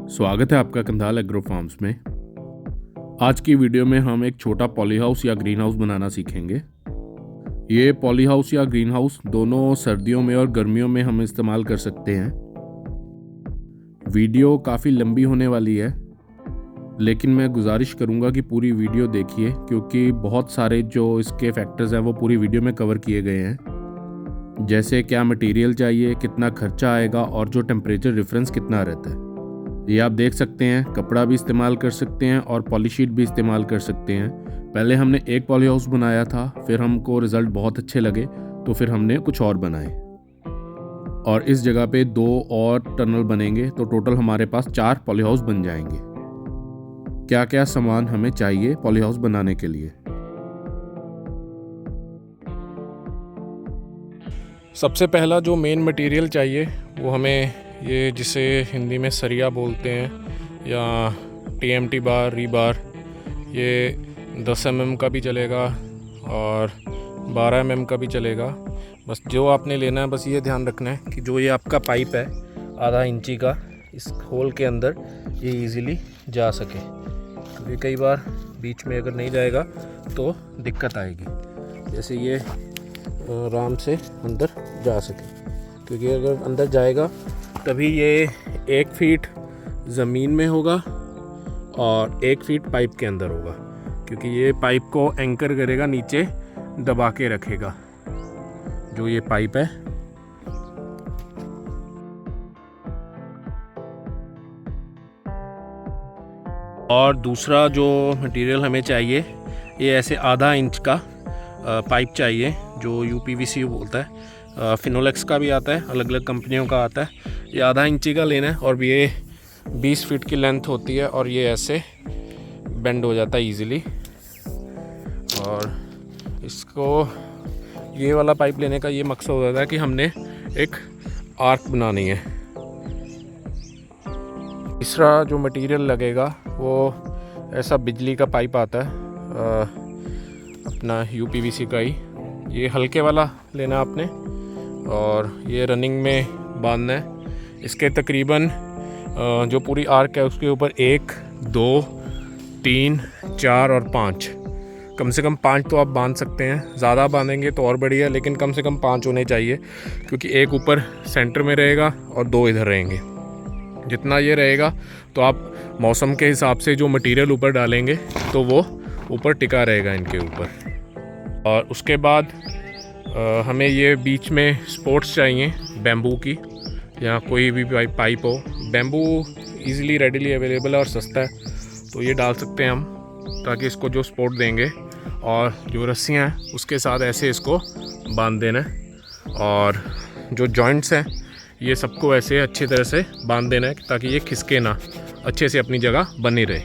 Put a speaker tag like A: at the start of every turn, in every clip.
A: स्वागत है आपका कंधाल एग्रो फार्म्स में। आज की वीडियो में हम एक छोटा पॉली हाउस या ग्रीन हाउस बनाना सीखेंगे। ये पॉली हाउस या ग्रीन हाउस दोनों सर्दियों में और गर्मियों में हम इस्तेमाल कर सकते हैं। वीडियो काफ़ी लंबी होने वाली है, लेकिन मैं गुजारिश करूंगा कि पूरी वीडियो देखिए, क्योंकि बहुत सारे जो इसके फैक्टर्स हैं वो पूरी वीडियो में कवर किए गए हैं। जैसे क्या मटेरियल चाहिए, कितना खर्चा आएगा और जो टेम्परेचर डिफरेंस कितना रहता है। ये आप देख सकते हैं। कपड़ा भी इस्तेमाल कर सकते हैं और पॉलीशीट भी इस्तेमाल कर सकते हैं। पहले हमने एक पॉली हाउस बनाया था, फिर हमको रिज़ल्ट बहुत अच्छे लगे तो फिर हमने कुछ और बनाए और इस जगह पे 2 और टनल बनेंगे, तो टोटल हमारे पास 4 पॉली हाउस बन जाएंगे। क्या क्या सामान हमें चाहिए पॉली हाउस बनाने के लिए?
B: सबसे पहला जो मेन मटेरियल चाहिए वो हमें ये जिसे हिंदी में सरिया बोलते हैं या TMT बार, रीबार, ये 10 mm का भी चलेगा और 12 mm का भी चलेगा। बस जो आपने लेना है, बस ये ध्यान रखना है कि जो ये आपका पाइप है आधा इंची का, इस होल के अंदर ये इजीली जा सके, क्योंकि कई बार बीच में अगर नहीं जाएगा तो दिक्कत आएगी। जैसे ये आराम से अंदर जा सके, क्योंकि अगर अंदर जाएगा तभी ये 1 फीट ज़मीन में होगा और 1 फीट पाइप के अंदर होगा, क्योंकि ये पाइप को एंकर करेगा, नीचे दबा के रखेगा जो ये पाइप है। और दूसरा जो मटेरियल हमें चाहिए, ये ऐसे आधा इंच का पाइप चाहिए जो UPVC बोलता है। फिनोलेक्स का भी आता है, अलग अलग कंपनियों का आता है। ये आधा इंची का लेना है और ये 20 फीट की लेंथ होती है और ये ऐसे बेंड हो जाता है इजीली। और इसको ये वाला पाइप लेने का ये मकसद होता है कि हमने एक आर्क बनानी है। तीसरा जो मटेरियल लगेगा वो ऐसा बिजली का पाइप आता है, अपना UPVC का ही। ये हल्के वाला लेना आपने और ये रनिंग में बांधना है। इसके तकरीबन जो पूरी आर्क है उसके ऊपर 1, 2, 3, 4 और 5, कम से कम 5 तो आप बांध सकते हैं। ज़्यादा बांधेंगे तो और बढ़िया, लेकिन कम से कम 5 होने चाहिए, क्योंकि एक ऊपर सेंटर में रहेगा और 2 इधर रहेंगे। जितना ये रहेगा तो आप मौसम के हिसाब से जो मटेरियल ऊपर डालेंगे तो वो ऊपर टिका रहेगा इनके ऊपर। और उसके बाद हमें ये बीच में स्पोर्ट्स चाहिए बैम्बू की, या कोई भी पाइप हो। बैम्बू इजीली रेडीली अवेलेबल है और सस्ता है, तो ये डाल सकते हैं हम, ताकि इसको जो सपोर्ट देंगे। और जो रस्सियाँ हैं उसके साथ ऐसे इसको बांध देना है, और जो जॉइंट्स हैं ये सबको ऐसे अच्छी तरह से बांध देना है, ताकि ये खिसके ना, अच्छे से अपनी जगह बनी रहे।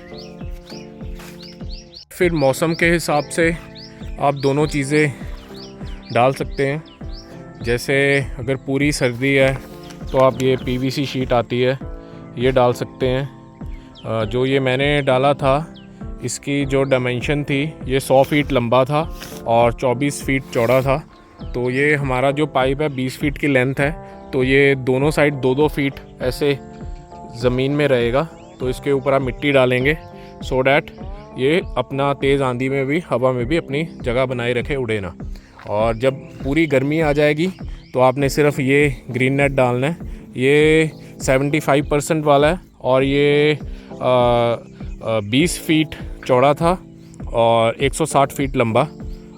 B: फिर मौसम के हिसाब से आप दोनों चीज़ें डाल सकते हैं। जैसे अगर पूरी सर्दी है तो आप ये PVC शीट आती है, ये डाल सकते हैं। जो ये मैंने डाला था, इसकी जो डायमेंशन थी ये 100 फीट लंबा था और 24 फीट चौड़ा था। तो ये हमारा जो पाइप है 20 फीट की लेंथ है, तो ये दोनों साइड 2-2 फीट ऐसे ज़मीन में रहेगा। तो इसके ऊपर आप मिट्टी डालेंगे सो डैट ये अपना तेज़ आंधी में भी, हवा में भी अपनी जगह बनाए रखे, उड़े ना। और जब पूरी गर्मी आ जाएगी तो आपने सिर्फ ये ग्रीन नेट डालना है। ये 75% वाला है और ये 20 फीट चौड़ा था और 160 फीट लंबा।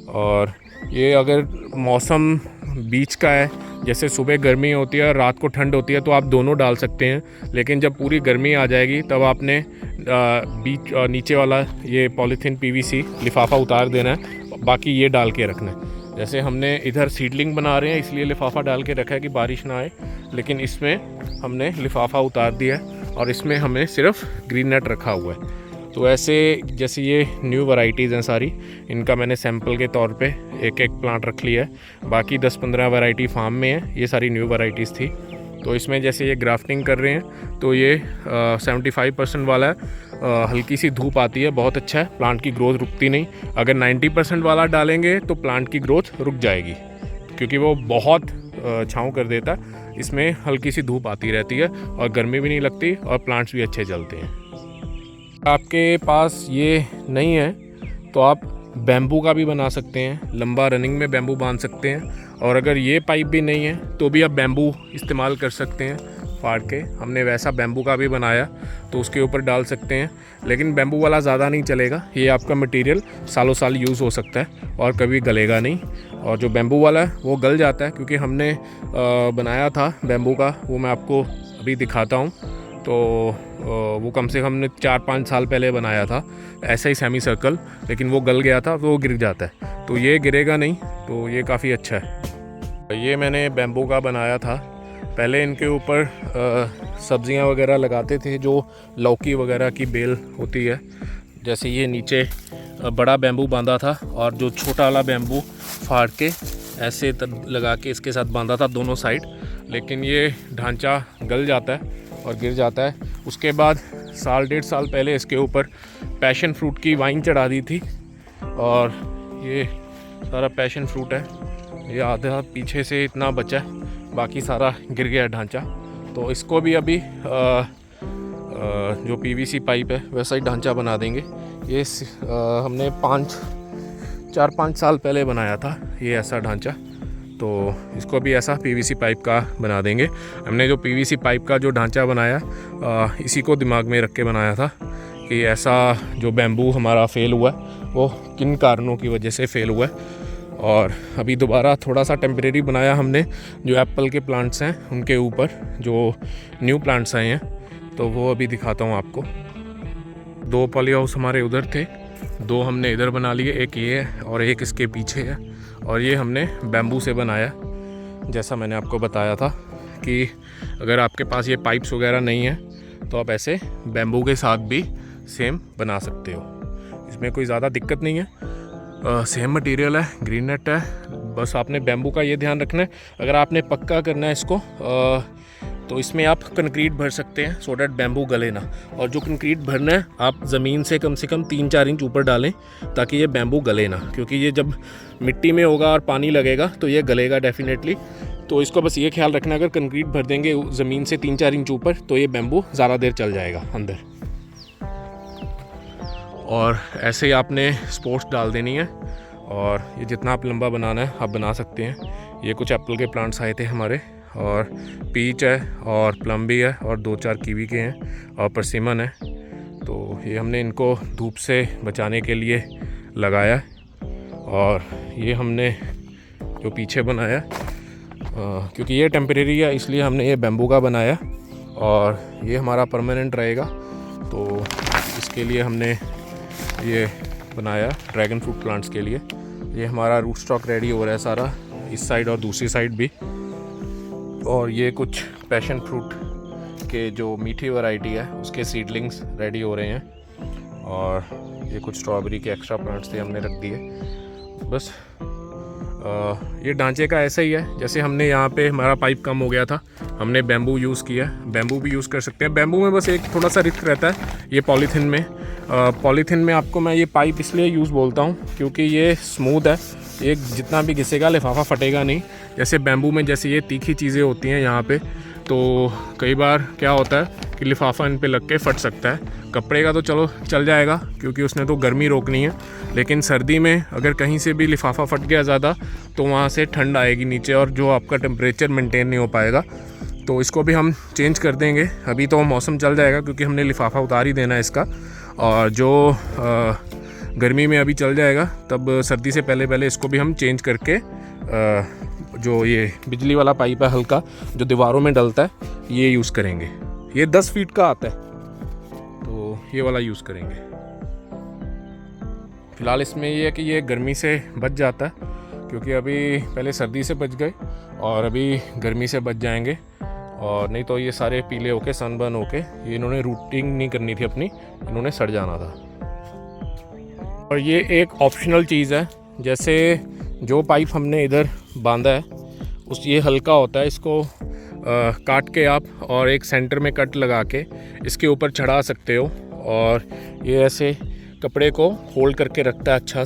B: और ये अगर मौसम बीच का है, जैसे सुबह गर्मी होती है और रात को ठंड होती है, तो आप दोनों डाल सकते हैं। लेकिन जब पूरी गर्मी आ जाएगी तब आपने बीच नीचे वाला ये पॉलीथीन PVC लिफाफा उतार देना है, बाकी ये डाल के रखना है। जैसे हमने इधर सीडलिंग बना रहे हैं इसलिए लिफाफा डाल के रखा है कि बारिश ना आए, लेकिन इसमें हमने लिफाफा उतार दिया है और इसमें हमने सिर्फ ग्रीन नेट रखा हुआ है। तो ऐसे जैसे ये न्यू वैरायटीज़ हैं सारी, इनका मैंने सैंपल के तौर पे एक प्लांट रख लिया है। बाकी 10-15 वैरायटी फार्म में है, ये सारी न्यू वैरायटीज़ थी। तो इसमें जैसे ये ग्राफ्टिंग कर रहे हैं तो ये 75% वाला है। हल्की सी धूप आती है, बहुत अच्छा है, प्लांट की ग्रोथ रुकती नहीं। अगर 90% वाला डालेंगे तो प्लांट की ग्रोथ रुक जाएगी, क्योंकि वो बहुत छाँव कर देता है। इसमें हल्की सी धूप आती रहती है और गर्मी भी नहीं लगती और प्लांट्स भी अच्छे चलते हैं। आपके पास ये नहीं है तो आप बैम्बू का भी बना सकते हैं, लंबा रनिंग में बैम्बू बांध सकते हैं। और अगर ये पाइप भी नहीं है तो भी आप बैम्बू इस्तेमाल कर सकते हैं फाड़ के। हमने वैसा बैम्बू का भी बनाया तो उसके ऊपर डाल सकते हैं, लेकिन बैम्बू वाला ज़्यादा नहीं चलेगा। ये आपका मटेरियल सालों साल यूज़ हो सकता है और कभी गलेगा नहीं। और जो बैम्बू वाला है वो गल जाता है, क्योंकि हमने बनाया था बैम्बू का, वो मैं आपको अभी दिखाता हूँ। तो वो कम से कम हमने 4-5 साल पहले बनाया था ऐसा ही सेमी सर्कल, लेकिन वो गल गया था तो वो गिर जाता है। तो ये गिरेगा नहीं, तो ये काफ़ी अच्छा है। ये मैंने बैम्बू का बनाया था। पहले इनके ऊपर सब्जियां वगैरह लगाते थे, जो लौकी वगैरह की बेल होती है। जैसे ये नीचे बड़ा बैम्बू बांधा था और जो छोटा वाला बैम्बू फाड़ के ऐसे लगा के इसके साथ बांधा था दोनों साइड, लेकिन ये ढांचा गल जाता है और गिर जाता है। उसके बाद 1.5 साल पहले इसके ऊपर पैशन फ्रूट की वाइन चढ़ा दी थी और ये सारा पैशन फ्रूट है। ये आधा पीछे से इतना बचा है, बाकी सारा गिर गया ढांचा। तो इसको भी अभी जो पीवीसी पाइप है वैसा ही ढांचा बना देंगे। ये हमने 4-5 साल पहले बनाया था ये ऐसा ढांचा, तो इसको भी ऐसा पीवीसी पाइप का बना देंगे। हमने जो पीवीसी पाइप का जो ढांचा बनाया इसी को दिमाग में रख के बनाया था कि ऐसा जो बैम्बू हमारा फेल हुआ है वो किन कारणों की वजह से फेल हुआ है। और अभी दोबारा थोड़ा सा टेम्परेरी बनाया हमने, जो एप्पल के प्लांट्स हैं उनके ऊपर जो न्यू प्लांट्स आए हैं, तो वो अभी दिखाता हूँ आपको। 2 पॉली हाउस हमारे उधर थे, 2 हमने इधर बना लिए, एक ये है और एक इसके पीछे है। और ये हमने बैम्बू से बनाया, जैसा मैंने आपको बताया था कि अगर आपके पास ये पाइप्स वगैरह नहीं है तो आप ऐसे बैम्बू के साथ भी सेम बना सकते हो। इसमें कोई ज़्यादा दिक्कत नहीं है, सेम मटेरियल है, ग्रीन नेट है। बस आपने बैम्बू का ये ध्यान रखना है, अगर आपने पक्का करना है इसको तो इसमें आप कंक्रीट भर सकते हैं सो डैट बैम्बू गले ना। और जो कंक्रीट भरना है आप ज़मीन से कम 3-4 इंच ऊपर डालें ताकि ये बैम्बू गले ना, क्योंकि ये जब मिट्टी में होगा और पानी लगेगा तो ये गलेगा डेफिनेटली। तो इसको बस ये ख्याल रखना, अगर कंक्रीट भर देंगे ज़मीन से 3-4 इंच ऊपर तो ये बैम्बू ज़्यादा देर चल जाएगा अंदर। और ऐसे ही आपने स्पोर्ट्स डाल देनी है और ये जितना आप लंबा बनाना है आप बना सकते हैं। ये कुछ एप्पल के प्लांट्स आए थे हमारे, और पीच है और प्लम भी है और 2-4 कीवी के हैं और परसिमन है। तो ये हमने इनको धूप से बचाने के लिए लगाया है। और ये हमने जो पीछे बनाया क्योंकि ये टेम्परेरी है इसलिए हमने ये बैम्बू का बनाया, और ये हमारा परमानेंट रहेगा। तो इसके लिए हमने ये बनाया ड्रैगन फ्रूट प्लांट्स के लिए। ये हमारा रूट स्टॉक रेडी हो रहा है सारा, इस साइड और दूसरी साइड भी। और ये कुछ पैशन फ्रूट के जो मीठी वैरायटी है उसके सीडलिंग्स रेडी हो रहे हैं। और ये कुछ स्ट्रॉबेरी के एक्स्ट्रा प्लांट्स थे हमने रख दिए। बस ये ढांचे का ऐसा ही है, जैसे हमने यहाँ पे हमारा पाइप कम हो गया था, हमने बैम्बू यूज़ किया। बैम्बू भी यूज़ कर सकते हैं। बैम्बू में बस एक थोड़ा सा रिस्क रहता है ये पॉलीथीन में। पॉलीथीन में आपको मैं ये पाइप इसलिए यूज़ बोलता हूँ क्योंकि ये स्मूथ है, एक जितना भी घिसेगा लिफाफा फटेगा नहीं। जैसे बैम्बू में जैसे ये तीखी चीज़ें होती हैं यहाँ पे, तो कई बार क्या होता है कि लिफाफा इन पे लग के फट सकता है। कपड़े का तो चलो चल जाएगा क्योंकि उसने तो गर्मी रोकनी है, लेकिन सर्दी में अगर कहीं से भी लिफाफा फट गया ज़्यादा तो वहाँ से ठंड आएगी नीचे और जो आपका टेम्परेचर मेंटेन नहीं हो पाएगा। तो इसको भी हम चेंज कर देंगे। अभी तो मौसम चल जाएगा क्योंकि हमने लिफाफा उतार ही देना है इसका, और जो गर्मी में अभी चल जाएगा, तब सर्दी से पहले इसको भी हम चेंज करके जो ये बिजली वाला पाइप है हल्का जो दीवारों में डलता है ये यूज़ करेंगे। ये 10 फीट का आता है तो ये वाला यूज़ करेंगे। फ़िलहाल इसमें ये है कि ये गर्मी से बच जाता है, क्योंकि अभी पहले सर्दी से बच गए और अभी गर्मी से बच जाएंगे। और नहीं तो ये सारे पीले होके सनबर्न होके ये इन्होंने रूटिंग नहीं करनी थी अपनी, इन्होंने सड़ जाना था। और ये एक ऑप्शनल चीज़ है, जैसे जो पाइप हमने इधर बांधा है उस ये हल्का होता है, इसको काट के आप और एक सेंटर में कट लगा के इसके ऊपर चढ़ा सकते हो, और ये ऐसे कपड़े को होल्ड करके रखता है अच्छा,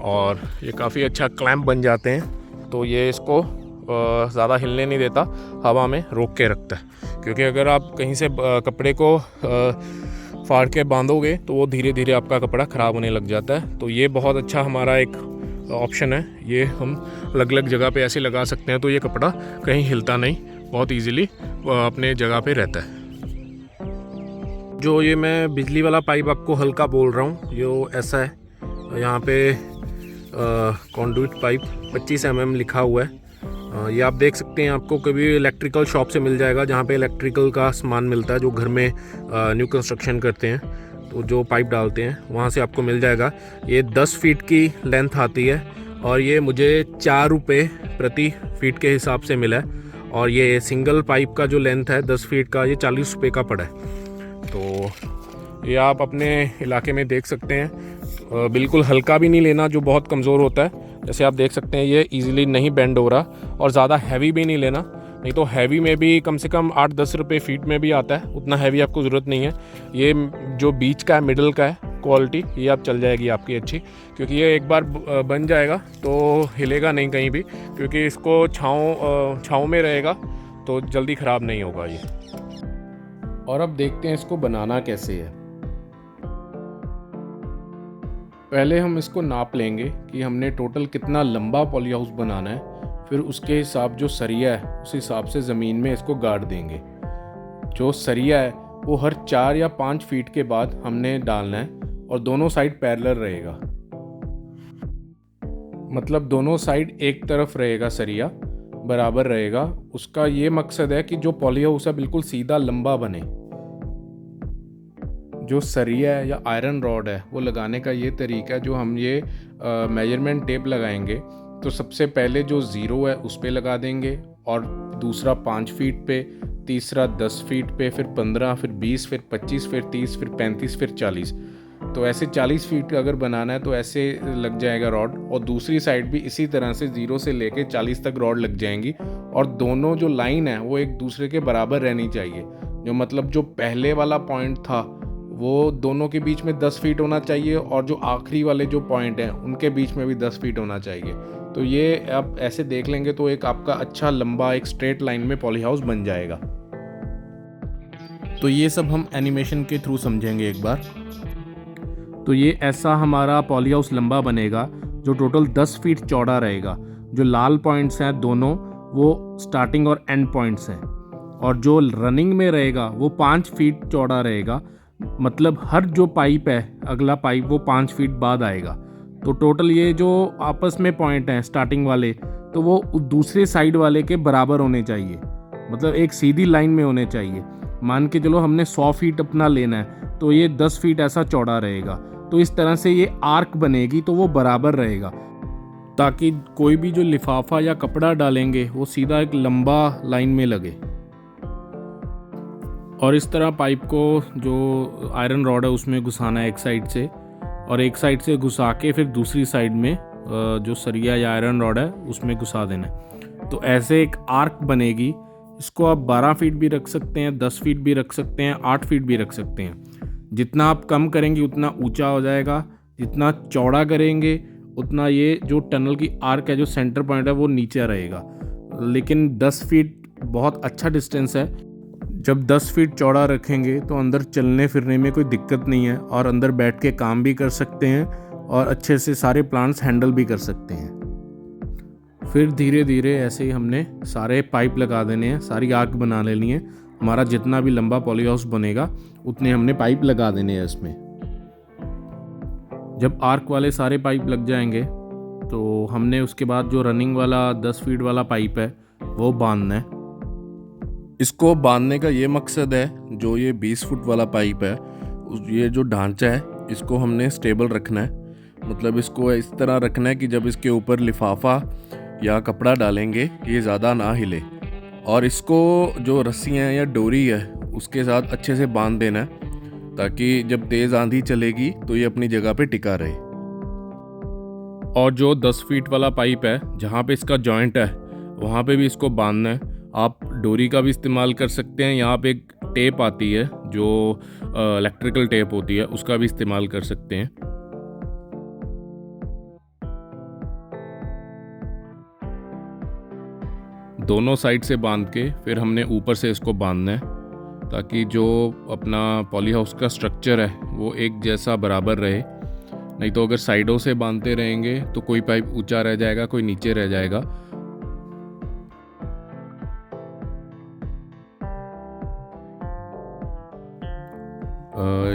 B: और ये काफ़ी अच्छा क्लैंप बन जाते हैं। तो ये इसको ज़्यादा हिलने नहीं देता, हवा में रोक के रखता है। क्योंकि अगर आप कहीं से कपड़े को फाड़ के बांधोगे तो वो धीरे धीरे आपका कपड़ा ख़राब होने लग जाता है। तो ये बहुत अच्छा हमारा एक ऑप्शन है, ये हम अलग अलग जगह पे ऐसे लगा सकते हैं, तो ये कपड़ा कहीं हिलता नहीं, बहुत इजीली अपने जगह पे रहता है। जो ये मैं बिजली वाला पाइप आपको हल्का बोल रहा हूँ, ये ऐसा है, यहाँ पे कॉन्डुइट पाइप 25 mm लिखा हुआ है। ये आप देख सकते हैं, आपको कभी इलेक्ट्रिकल शॉप से मिल जाएगा, जहाँ पे इलेक्ट्रिकल का सामान मिलता है, जो घर में न्यू कंस्ट्रक्शन करते हैं तो जो पाइप डालते हैं वहाँ से आपको मिल जाएगा। ये 10 फीट की लेंथ आती है और ये मुझे 4 रुपये प्रति फीट के हिसाब से मिला है। और ये सिंगल पाइप का जो लेंथ है 10 फीट का, ये 40 रुपये का पड़ा है। तो ये आप अपने इलाके में देख सकते हैं। बिल्कुल हल्का भी नहीं लेना जो बहुत कमज़ोर होता है, जैसे आप देख सकते हैं ये इजीली नहीं बेंड हो रहा। और ज़्यादा हैवी भी नहीं लेना, नहीं तो हैवी में भी कम से कम 8-10 रुपये फीट में भी आता है, उतना हैवी आपको ज़रूरत नहीं है। ये जो बीच का है, मिडल का है क्वालिटी, ये आप चल जाएगी आपकी अच्छी, क्योंकि ये एक बार बन जाएगा तो हिलेगा नहीं कहीं भी, क्योंकि इसको छाँव में रहेगा तो जल्दी ख़राब नहीं होगा ये।
A: और अब देखते हैं इसको बनाना कैसे है। पहले हम इसको नाप लेंगे कि हमने टोटल कितना लंबा पॉली हाउस बनाना है, फिर उसके हिसाब जो सरिया है उस हिसाब से ज़मीन में इसको गाड़ देंगे। जो सरिया है वो हर 4 या 5 फीट के बाद हमने डालना है और दोनों साइड पैरेलल रहेगा, मतलब दोनों साइड एक तरफ रहेगा, सरिया बराबर रहेगा। उसका ये मकसद है कि जो पॉली हाउस है बिल्कुल सीधा लंबा बने। जो सरिया है या आयरन रॉड है वो लगाने का ये तरीका है, जो हम ये मेजरमेंट टेप लगाएंगे तो सबसे पहले जो 0 है उस पे लगा देंगे, और दूसरा 5 फीट पे, तीसरा 10 फीट पे, फिर 15, फिर 20, फिर 25, फिर 30, फिर 35, फिर 40। तो ऐसे 40 फीट का अगर बनाना है तो ऐसे लग जाएगा रॉड, और दूसरी साइड भी इसी तरह से 0 से लेके 40 तक रॉड लग जाएंगी। और दोनों जो लाइन है वो एक दूसरे के बराबर रहनी चाहिए, जो मतलब जो पहले वाला पॉइंट था वो दोनों के बीच में 10 फीट होना चाहिए, और जो आखिरी वाले जो पॉइंट हैं उनके बीच में भी 10 फीट होना चाहिए। तो ये आप ऐसे देख लेंगे तो एक आपका अच्छा लंबा एक स्ट्रेट लाइन में पॉली हाउस बन जाएगा। तो ये सब हम एनिमेशन के थ्रू समझेंगे एक बार। तो ये ऐसा हमारा पॉली हाउस लंबा बनेगा जो टोटल 10 फीट चौड़ा रहेगा। जो लाल पॉइंट्स हैं दोनों वो स्टार्टिंग और एंड पॉइंट्स हैं, और जो रनिंग में रहेगा वो 5 फीट चौड़ा रहेगा, मतलब हर जो पाइप है अगला पाइप वो 5 फीट बाद आएगा। तो टोटल ये जो आपस में पॉइंट हैं स्टार्टिंग वाले, तो वो दूसरे साइड वाले के बराबर होने चाहिए, मतलब एक सीधी लाइन में होने चाहिए। मान के चलो हमने 100 फीट अपना लेना है तो ये 10 फीट ऐसा चौड़ा रहेगा। तो इस तरह से ये आर्क बनेगी तो वो बराबर रहेगा, ताकि कोई भी जो लिफाफा या कपड़ा डालेंगे वो सीधा एक लंबा लाइन में लगे। और इस तरह पाइप को जो आयरन रॉड है उसमें घुसाना है एक साइड से, और एक साइड से घुसा के फिर दूसरी साइड में जो सरिया या आयरन रॉड है उसमें घुसा देना है। तो ऐसे एक आर्क बनेगी। इसको आप 12 फीट भी रख सकते हैं, 10 फीट भी रख सकते हैं, 8 फीट भी रख सकते हैं। जितना आप कम करेंगे उतना ऊंचा हो जाएगा, जितना चौड़ा करेंगे उतना ये जो टनल की आर्क है, जो सेंटर पॉइंट है वो नीचे रहेगा। लेकिन 10 फीट बहुत अच्छा डिस्टेंस है। जब 10 फीट चौड़ा रखेंगे तो अंदर चलने फिरने में कोई दिक्कत नहीं है, और अंदर बैठ के काम भी कर सकते हैं और अच्छे से सारे प्लांट्स हैंडल भी कर सकते हैं। फिर धीरे धीरे ऐसे ही हमने सारे पाइप लगा देने हैं, सारी आर्क बना लेनी है। हमारा जितना भी लंबा पॉली हाउस बनेगा उतने हमने पाइप लगा देने हैं इसमें। जब आर्क वाले सारे पाइप लग जाएंगे तो हमने उसके बाद जो रनिंग वाला 10 फीट वाला पाइप है वो बांधना है। इसको बांधने का ये मकसद है, जो ये 20 फुट वाला पाइप है, ये जो ढांचा है इसको हमने स्टेबल रखना है। मतलब इसको इस तरह रखना है कि जब इसके ऊपर लिफाफा या कपड़ा डालेंगे ये ज़्यादा ना हिले, और इसको जो रस्सियाँ या डोरी है उसके साथ अच्छे से बांध देना है, ताकि जब तेज़ आंधी चलेगी तो ये अपनी जगह पे टिका रहे। और जो 10 फीट वाला पाइप है जहाँ पे इसका जॉइंट है वहाँ पे भी इसको बांधना है। आप डोरी का भी इस्तेमाल कर सकते हैं, यहाँ पे एक टेप आती है जो इलेक्ट्रिकल टेप होती है, उसका भी इस्तेमाल कर सकते हैं। दोनों साइड से बांध के फिर हमने ऊपर से इसको बांधना है, ताकि जो अपना पॉली हाउस का स्ट्रक्चर है वो एक जैसा बराबर रहे। नहीं तो अगर साइडों से बांधते रहेंगे तो कोई पाइप ऊंचा रह जाएगा, कोई नीचे रह जाएगा।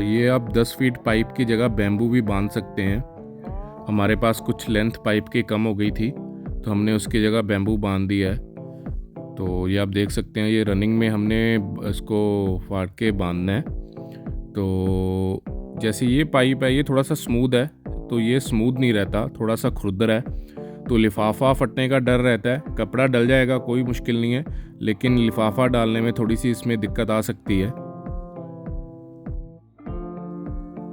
A: ये आप 10 फीट पाइप की जगह बैम्बू भी बांध सकते हैं। हमारे पास कुछ लेंथ पाइप की कम हो गई थी तो हमने उसकी जगह बैम्बू बांध दिया है। तो ये आप देख सकते हैं, ये रनिंग में हमने इसको फाड़ के बांधना है। तो जैसे ये पाइप है ये थोड़ा सा स्मूथ है, तो ये स्मूथ नहीं रहता, थोड़ा सा खुरदर है, तो लिफाफा फटने का डर रहता है। कपड़ा डल जाएगा, कोई मुश्किल नहीं है, लेकिन लिफाफा डालने में थोड़ी सी इसमें दिक्कत आ सकती है।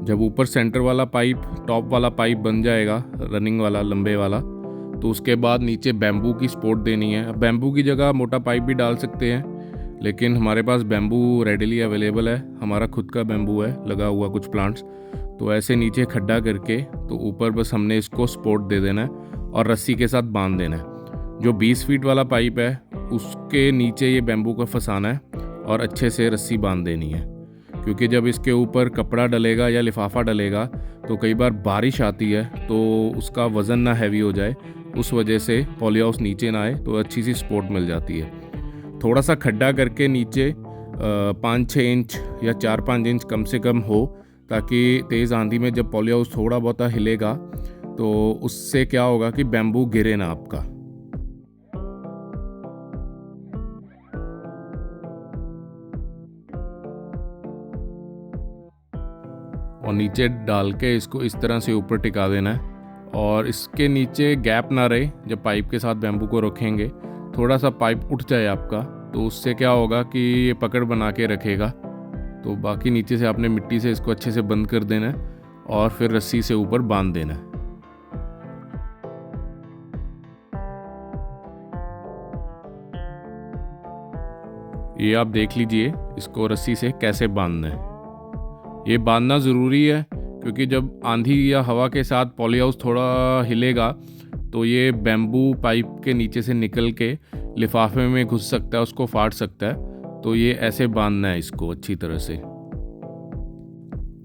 A: जब ऊपर सेंटर वाला पाइप, टॉप वाला पाइप बन जाएगा, रनिंग वाला लंबे वाला, तो उसके बाद नीचे बैम्बू की सपोर्ट देनी है। बैम्बू की जगह मोटा पाइप भी डाल सकते हैं, लेकिन हमारे पास बैम्बू रेडिली अवेलेबल है, हमारा खुद का बैम्बू है लगा हुआ कुछ प्लांट्स। तो ऐसे नीचे खड्डा करके तो ऊपर बस हमने इसको सपोर्ट दे देना है और रस्सी के साथ बांध देना है। जो 20 फीट वाला पाइप है उसके नीचे ये बैम्बू को फंसाना है और अच्छे से रस्सी बांध देनी है, क्योंकि जब इसके ऊपर कपड़ा डलेगा या लिफाफा डलेगा तो कई बार बारिश आती है तो उसका वज़न ना हैवी हो जाए, उस वजह से पॉली हाउस नीचे ना आए, तो अच्छी सी सपोर्ट मिल जाती है। थोड़ा सा खड्डा करके नीचे 5-6 इंच या 4-5 इंच कम से कम हो, ताकि तेज़ आंधी में जब पॉली हाउस थोड़ा बहुत हिलेगा तो उससे क्या होगा कि बैम्बू गिरे ना आपका। और नीचे डाल के इसको इस तरह से ऊपर टिका देना है, और इसके नीचे गैप ना रहे। जब पाइप के साथ बैम्बू को रखेंगे, थोड़ा सा पाइप उठ जाए आपका, तो उससे क्या होगा कि ये पकड़ बना के रखेगा। तो बाकी नीचे से आपने मिट्टी से इसको अच्छे से बंद कर देना है और फिर रस्सी से ऊपर बांध देना है। ये आप देख लीजिए इसको रस्सी से कैसे बांधना है। ये बांधना ज़रूरी है, क्योंकि जब आंधी या हवा के साथ पॉली हाउस थोड़ा हिलेगा तो ये बैम्बू पाइप के नीचे से निकल के लिफाफे में घुस सकता है, उसको फाड़ सकता है। तो ये ऐसे बांधना है इसको अच्छी तरह से।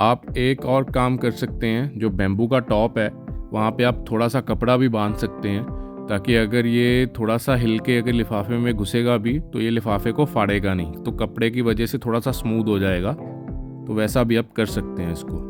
A: आप एक और काम कर सकते हैं, जो बैम्बू का टॉप है वहाँ पे आप थोड़ा सा कपड़ा भी बांध सकते हैं, ताकि अगर ये थोड़ा सा हिल के अगर लिफाफे में घुसेगा भी तो ये लिफाफे को फाड़ेगा नहीं, तो कपड़े की वजह से थोड़ा सा स्मूथ हो जाएगा। तो वैसा भी आप कर सकते हैं इसको।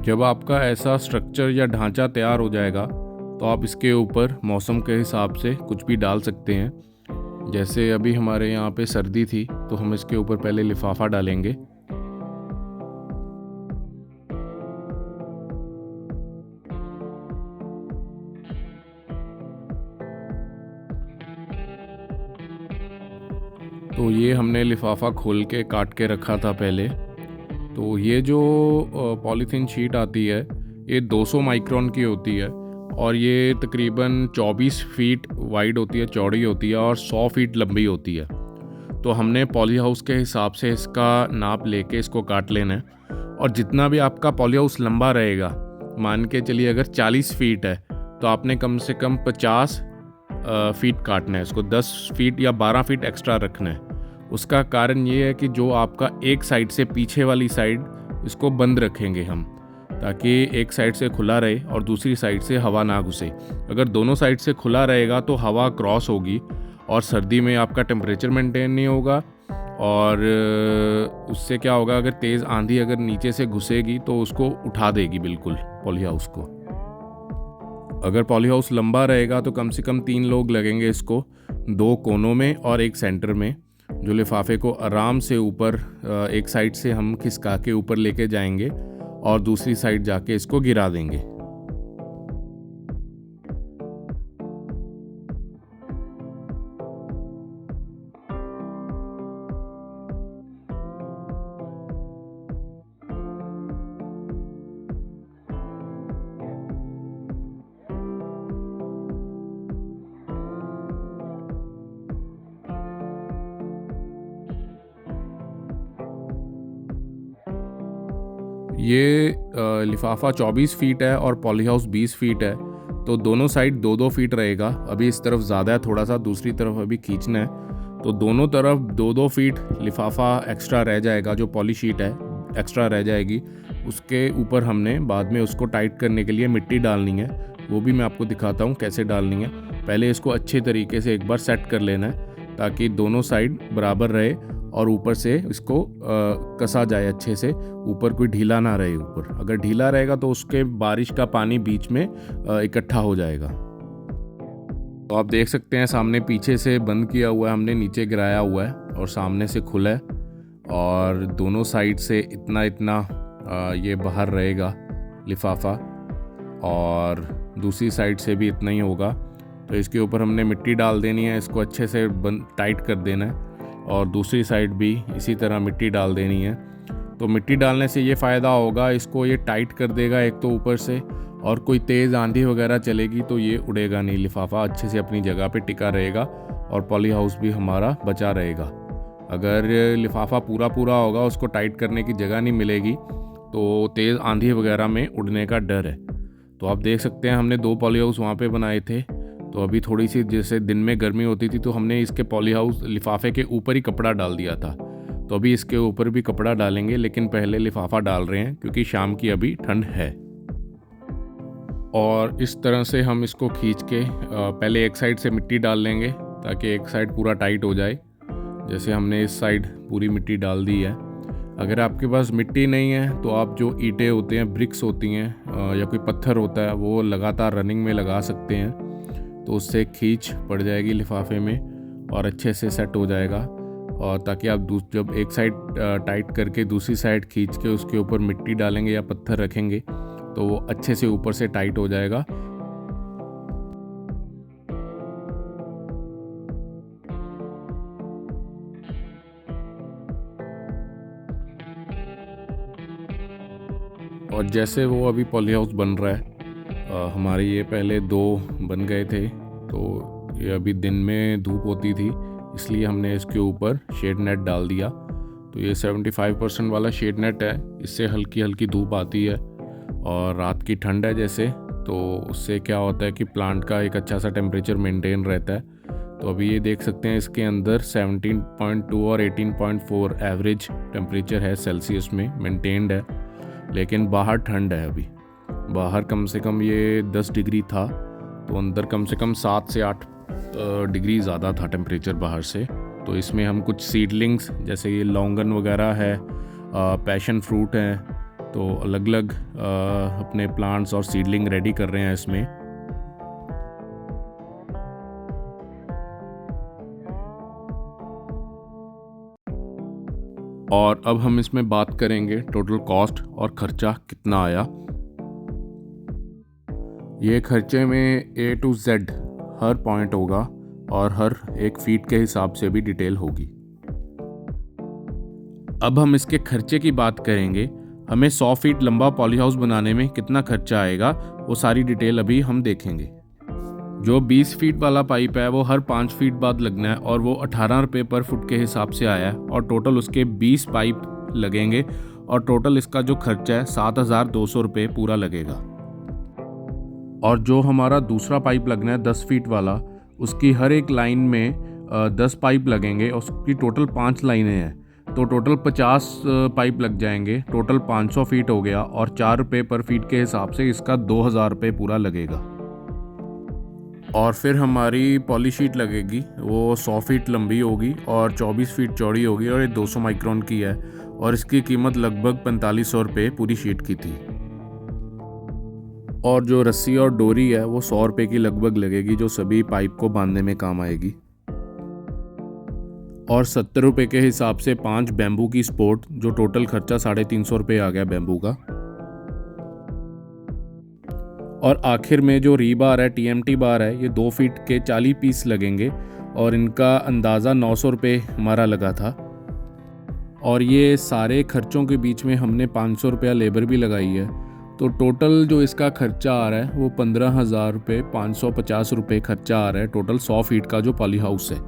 A: जब आपका ऐसा स्ट्रक्चर या ढांचा तैयार हो जाएगा तो आप इसके ऊपर मौसम के हिसाब से कुछ भी डाल सकते हैं। जैसे अभी हमारे यहाँ पे सर्दी थी तो हम इसके ऊपर पहले लिफाफा डालेंगे। तो ये हमने लिफाफा खोल के काट के रखा था पहले। तो ये जो पॉलीथीन शीट आती है ये 200 माइक्रोन की होती है, और ये तकरीबन 24 फीट वाइड होती है, चौड़ी होती है, और 100 फीट लंबी होती है। तो हमने पॉली हाउस के हिसाब से इसका नाप लेके इसको काट लेना है। और जितना भी आपका पॉली हाउस लंबा रहेगा, मान के चलिए अगर 40 फीट है तो आपने कम से कम 50 फीट काटना है, इसको 10 फीट या 12 फीट एक्स्ट्रा रखना है। उसका कारण ये है कि जो आपका एक साइड से पीछे वाली साइड इसको बंद रखेंगे हम, ताकि एक साइड से खुला रहे और दूसरी साइड से हवा ना घुसे। अगर दोनों साइड से खुला रहेगा तो हवा क्रॉस होगी और सर्दी में आपका टेम्परेचर मेंटेन नहीं होगा, और उससे क्या होगा, अगर तेज़ आंधी अगर नीचे से घुसेगी तो उसको उठा देगी बिल्कुल पॉली हाउस को। अगर पॉली हाउस लंबा रहेगा तो कम से कम 3 लोग लगेंगे इसको, 2 कोनों में और एक सेंटर में, जो लिफाफे को आराम से ऊपर एक साइड से हम खिसका के ऊपर लेके जाएंगे और दूसरी साइड जाके इसको गिरा देंगे। ये लिफाफा 24 फीट है और पॉली हाउस 20 फीट है, तो दोनों साइड 2-2 फीट रहेगा। अभी इस तरफ ज़्यादा है थोड़ा सा, दूसरी तरफ अभी खींचना है, तो दोनों तरफ 2-2 फीट लिफाफा एक्स्ट्रा रह जाएगा। जो पॉली शीट है एक्स्ट्रा रह जाएगी, उसके ऊपर हमने बाद में उसको टाइट करने के लिए मिट्टी डालनी है। वो भी मैं आपको दिखाता हूँ कैसे डालनी है। पहले इसको अच्छे तरीके से एक बार सेट कर लेना है ताकि दोनों साइड बराबर रहे और ऊपर से इसको कसा जाए अच्छे से, ऊपर कोई ढीला ना रहे। ऊपर अगर ढीला रहेगा तो उसके बारिश का पानी बीच में इकट्ठा हो जाएगा। तो आप देख सकते हैं सामने पीछे से बंद किया हुआ है हमने, नीचे गिराया हुआ है और सामने से खुला है, और दोनों साइड से इतना इतना ये बाहर रहेगा लिफाफा, और दूसरी साइड से भी इतना ही होगा। तो इसके ऊपर हमने मिट्टी डाल देनी है, इसको अच्छे से टाइट कर देना है, और दूसरी साइड भी इसी तरह मिट्टी डाल देनी है। तो मिट्टी डालने से ये फ़ायदा होगा, इसको ये टाइट कर देगा एक तो ऊपर से, और कोई तेज़ आंधी वगैरह चलेगी तो ये उड़ेगा नहीं, लिफाफा अच्छे से अपनी जगह पे टिका रहेगा और पॉली हाउस भी हमारा बचा रहेगा। अगर लिफाफा पूरा होगा, उसको टाइट करने की जगह नहीं मिलेगी, तो तेज़ आंधी वगैरह में उड़ने का डर है। तो आप देख सकते हैं हमने 2 पॉली हाउस वहाँ पे बनाए थे। तो अभी थोड़ी सी जैसे दिन में गर्मी होती थी तो हमने इसके पॉली हाउस लिफाफे के ऊपर ही कपड़ा डाल दिया था, तो अभी इसके ऊपर भी कपड़ा डालेंगे, लेकिन पहले लिफाफा डाल रहे हैं क्योंकि शाम की अभी ठंड है। और इस तरह से हम इसको खींच के पहले एक साइड से मिट्टी डाल लेंगे ताकि एक साइड पूरा टाइट हो जाए। जैसे हमने इस साइड पूरी मिट्टी डाल दी है। अगर आपके पास मिट्टी नहीं है तो आप जो ईंटें होते हैं, ब्रिक्स होती हैं, या कोई पत्थर होता है, वो लगातार रनिंग में लगा सकते हैं, तो उससे खींच पड़ जाएगी लिफाफे में और अच्छे से सेट हो जाएगा। और ताकि आप जब एक साइड टाइट करके दूसरी साइड खींच के उसके ऊपर मिट्टी डालेंगे या पत्थर रखेंगे तो वो अच्छे से ऊपर से टाइट हो जाएगा। और जैसे वो अभी पॉली हाउस बन रहा है, हमारे ये पहले 2 बन गए थे, तो ये अभी दिन में धूप होती थी इसलिए हमने इसके ऊपर शेड नेट डाल दिया। तो ये 75% वाला शेड नेट है, इससे हल्की हल्की धूप आती है और रात की ठंड है जैसे, तो उससे क्या होता है कि प्लांट का एक अच्छा सा टेम्परेचर मेंटेन रहता है। तो अभी ये देख सकते हैं इसके अंदर 17.2 और 18.4 एवरेज टेम्परेचर है सेल्सियस में मेंटेन्ड है, लेकिन बाहर ठंड है। अभी बाहर कम से कम ये 10 डिग्री था, तो अंदर कम से कम 7 से 8 डिग्री ज़्यादा था टेम्परेचर बाहर से। तो इसमें हम कुछ सीडलिंग्स जैसे ये लौंगन वगैरह है, पैशन फ्रूट हैं, तो अलग अलग अपने प्लांट्स और सीडलिंग रेडी कर रहे हैं इसमें। और अब हम इसमें बात करेंगे टोटल कॉस्ट और खर्चा कितना आया। ये खर्चे में A to Z her point होगा और हर एक फीट के हिसाब से भी डिटेल होगी। अब हम इसके खर्चे की बात करेंगे। हमें 100 फीट लंबा पॉली हाउस बनाने में कितना खर्चा आएगा वो सारी डिटेल अभी हम देखेंगे। जो 20 फीट वाला पाइप है वो हर 5 फीट बाद लगना है और वो 18 रुपये पर फुट के हिसाब से आया है, और टोटल उसके 20 पाइप लगेंगे और टोटल इसका जो खर्चा है 7,200 रुपये पूरा लगेगा। और जो हमारा दूसरा पाइप लगना है 10 फीट वाला, उसकी हर एक लाइन में 10 पाइप लगेंगे और उसकी टोटल 5 लाइनें हैं, तो टोटल 50 पाइप लग जाएंगे। टोटल 500 फीट हो गया और 4 रुपये पर फीट के हिसाब से इसका 2,000 रुपये पूरा लगेगा। और फिर हमारी पॉली शीट लगेगी, वो 100 फीट लंबी होगी और 24 फीट चौड़ी होगी और ये 200 माइक्रोन की है, और इसकी कीमत लगभग 4500 रुपये पूरी शीट की थी। और जो रस्सी और डोरी है वो 100 रुपये की लगभग लगेगी, जो सभी पाइप को बांधने में काम आएगी। और 70 रुपये के हिसाब से 5 बैम्बू की सपोर्ट, जो टोटल खर्चा 350 रुपये आ गया बैम्बू का। और आखिर में जो रीबार है, TMT बार है, ये 2 फीट के 40 पीस लगेंगे और इनका अंदाज़ा 900 रुपये हमारा लगा था। और ये सारे खर्चों के बीच में हमने 500 रुपया लेबर भी लगाई है, तो टोटल जो इसका खर्चा आ रहा है वो 15,000 रुपये 550 रुपये खर्चा आ रहा है टोटल 100 फीट का जो पॉली हाउस है।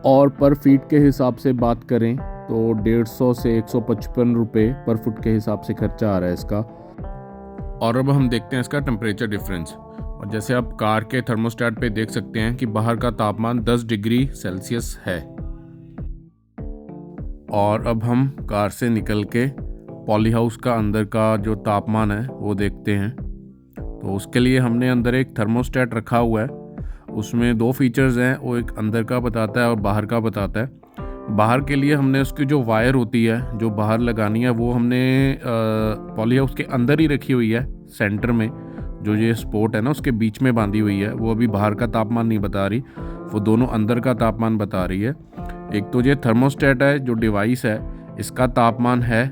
A: और पर फीट के हिसाब से बात करें तो 150 से 155 रुपये पर फुट के हिसाब से खर्चा आ रहा है इसका। और अब हम देखते हैं इसका टेम्परेचर डिफरेंस। और जैसे आप कार के थर्मोस्टेट पे देख सकते हैं कि बाहर का तापमान 10 डिग्री सेल्सियस है। और अब हम कार से निकल के पॉली हाउस का अंदर का जो तापमान है वो देखते हैं। तो उसके लिए हमने अंदर एक थर्मोस्टेट रखा हुआ है। उसमें 2 फीचर्स हैं, वो एक अंदर का बताता है और बाहर का बताता है। बाहर के लिए हमने उसकी जो वायर होती है जो बाहर लगानी है वो हमने पॉली हाउस के अंदर ही रखी हुई है। सेंटर में जो ये स्पोर्ट है ना उसके बीच में बांधी हुई है। वो अभी बाहर का तापमान नहीं बता रही, वो दोनों अंदर का तापमान बता रही है। एक तो ये थर्मोस्टेट है जो डिवाइस है इसका तापमान है,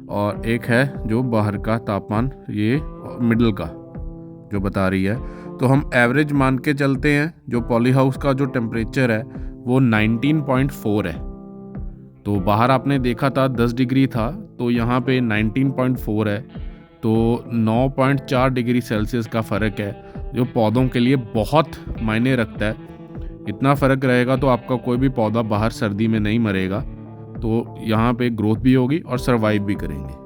A: और एक है जो बाहर का तापमान, ये मिडल का जो बता रही है। तो हम एवरेज मान के चलते हैं। जो पॉली हाउस का जो टेम्परेचर है वो 19.4 है। तो बाहर आपने देखा था 10 डिग्री था, तो यहाँ पे 19.4 है। तो 9.4 डिग्री सेल्सियस का फ़र्क है जो पौधों के लिए बहुत मायने रखता है। इतना फ़र्क रहेगा तो आपका कोई भी पौधा बाहर सर्दी में नहीं मरेगा। तो यहाँ पे ग्रोथ भी होगी और सरवाइव भी करेंगे।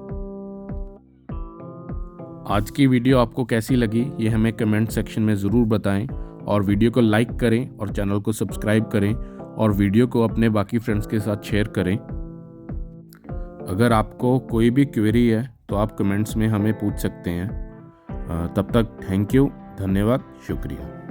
A: आज की वीडियो आपको कैसी लगी ये हमें कमेंट सेक्शन में ज़रूर बताएं, और वीडियो को लाइक करें और चैनल को सब्सक्राइब करें, और वीडियो को अपने बाकी फ्रेंड्स के साथ शेयर करें। अगर आपको कोई भी क्वेरी है तो आप कमेंट्स में हमें पूछ सकते हैं। तब तक थैंक यू, धन्यवाद, शुक्रिया।